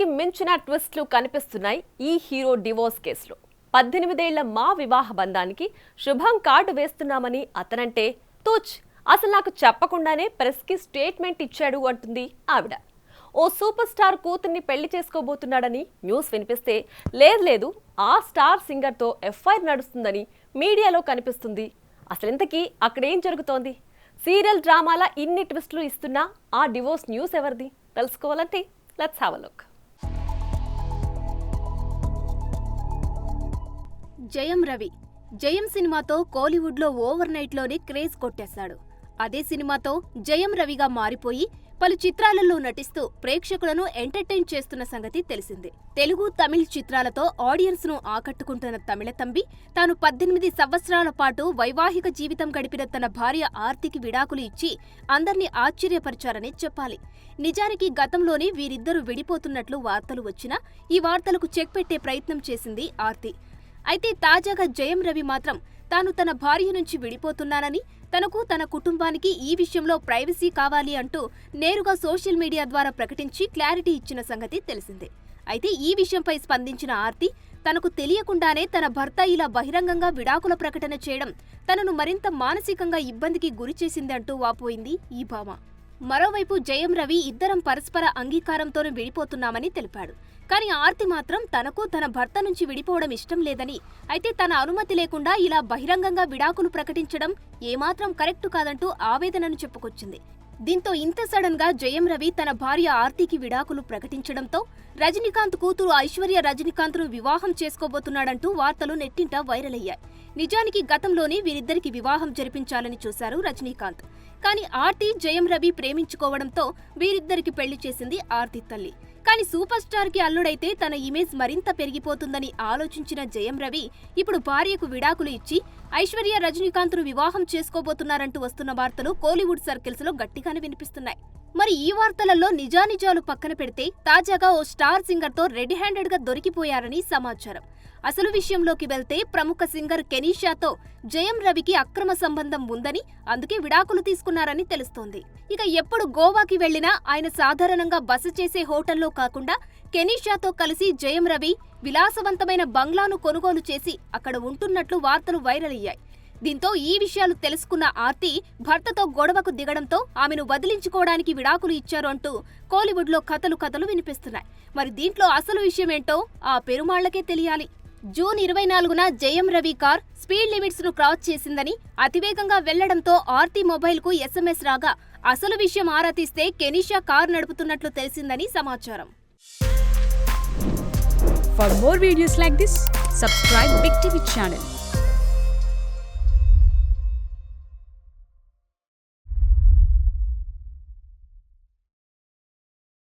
అందానికి మించిన ట్విస్ట్లు కనిపిస్తున్నాయి ఈ హీరో డివోర్స్ కేసులో. 18 ఏళ్ల మా వివాహ బంధానికి శుభం కార్డు వేస్తున్నామని అతనంటే తూచ్ అసలు నాకు చెప్పకుండానే ప్రెస్కి స్టేట్మెంట్ ఇచ్చాడు అంటుంది ఆవిడ. ఓ సూపర్ స్టార్ కూతుర్ని పెళ్లి చేసుకోబోతున్నాడని న్యూస్ వినిపిస్తే లేదు ఆ స్టార్ సింగర్తో ఎఫ్ఐఆర్ నడుస్తుందని మీడియాలో కనిపిస్తుంది. అసలింతకీ అక్కడేం జరుగుతోంది? సీరియల్ డ్రామాల ఇన్ని ట్విస్టులు ఇస్తున్నా ఆ డివోర్స్ న్యూస్ ఎవరిది? తెలుసుకోవాలంటే let's have a look. Jayam Ravi జయం సినిమాతో కోలీవుడ్లో ఓవర్ నైట్లోనే క్రేజ్ కొట్టేశాడు. అదే సినిమాతో జయం రవిగా మారిపోయి పలు చిత్రాలలో నటిస్తూ ప్రేక్షకులను ఎంటర్టైన్ చేస్తున్న సంగతి తెలిసిందే. తెలుగు, తమిళ చిత్రాలతో ఆడియన్స్ ను ఆకట్టుకుంటున్న తమిళ తంబి తాను 18 సంవత్సరాల పాటు వైవాహిక జీవితం గడిపిన తన భార్య ఆర్తికి విడాకులు ఇచ్చి అందర్నీ ఆశ్చర్యపరిచారని చెప్పాలి. నిజానికి గతంలోనే వీరిద్దరూ విడిపోతున్నట్లు వార్తలు వచ్చినా ఈ వార్తలకు చెక్ పెట్టే ప్రయత్నం చేసింది ఆర్తి. అయితే తాజాగా జయం రవి మాత్రం తాను తన భార్య నుంచి విడిపోతున్నానని, తనకు తన కుటుంబానికి ఈ విషయంలో ప్రైవసీ కావాలి అంటూ నేరుగా సోషల్ మీడియా ద్వారా ప్రకటించి క్లారిటీ ఇచ్చిన సంగతి తెలిసిందే. అయితే ఈ విషయంపై స్పందించిన ఆర్తి తనకు తెలియకుండానే తన భర్త ఇలా బహిరంగంగా విడాకుల ప్రకటన చేయడం తనను మరింత మానసికంగా ఇబ్బందికి గురిచేసింది అంటూ వాపోయింది ఈ భామ. మరోవైపు జయం రవి ఇద్దరం పరస్పర అంగీకారంతోనే విడిపోతున్నామని తెలిపాడు. కానీ ఆర్తి మాత్రం తనకు తన భర్త నుంచి విడిపోవడం ఇష్టం లేదని, అయితే తన అనుమతి లేకుండా ఇలా బహిరంగంగా విడాకులు ప్రకటించడం ఏమాత్రం కరెక్టు కాదంటూ ఆవేదనను చెప్పుకొచ్చింది. దీంతో ఇంత సడన్ గా జయం రవి తన భార్య ఆర్తికి విడాకులు ప్రకటించడంతో రజనీకాంత్ కూతురు ఐశ్వర్య రజనీకాంత్ను వివాహం చేసుకోబోతున్నాడంటూ వార్తలు నెట్టింట వైరల్ అయ్యాయి. నిజానికి గతంలోనే వీరిద్దరికి వివాహం జరిపించాలని చూశారు రజనీకాంత్. కానీ ఆర్తి జయం రవి ప్రేమించుకోవడంతో వీరిద్దరికి పెళ్లి చేసింది ఆర్తి తల్లి. కానీ సూపర్ స్టార్ కి అల్లుడైతే తన ఇమేజ్ మరింత పెరిగిపోతుందని ఆలోచించిన జయం రవి ఇప్పుడు భార్యకు విడాకులు ఇచ్చి ఐశ్వర్య రజనీకాంత్ను వివాహం చేసుకోబోతున్నారంటూ వస్తున్న వార్తలు కోలీవుడ్ సర్కిల్స్ లో గట్టిగానే వినిపిస్తున్నాయి. మరి ఈ వార్తలలో నిజానిజాలు పక్కన పెడితే తాజాగా ఓ స్టార్ సింగర్ తో రెడ్ హ్యాండెడ్ గా దొరికిపోయారని సమాచారం. అసలు విషయంలోకి వెళ్తే ప్రముఖ సింగర్ కెనీషాతో జయం రవికి అక్రమ సంబంధం ఉందని, అందుకే విడాకులు తీసుకున్నారని తెలుస్తోంది. ఇక ఎప్పుడు గోవాకి వెళ్లినా ఆయన సాధారణంగా బస చేసే హోటల్లో కాకుండా కెనీషాతో కలిసి జయం రవి విలాసవంతమైన బంగ్లాను కొనుగోలు చేసి అక్కడ ఉంటున్నట్లు వార్తలు వైరల్ అయ్యాయి. దీంతో ఈ విషయాలు తెలుసుకున్న ఆర్తి భర్తతో గొడవకు దిగడంతో ఆమెను వదిలించుకోవడానికి విడాకులు ఇచ్చారు అంటూ కోలీవుడ్ లో కథలు వినిపిస్తున్నాయి. మరి దీంట్లో అసలు విషయమేంటో ఆ పెరుమాళ్లకే తెలియాలి. June 24న Jayam Ravi car speed limits ను క్రాస్ చేసిందని, అతివేగంగా వెళ్లడంతో ఆర్తి మొబైల్ కు SMS రాగా అసలు విషయం ఆరా తీస్తే కెనీషా కార్ నడుపుతున్నట్లు తెలిసిందని సమాచారం. For more videos like this, subscribe Big TV channel.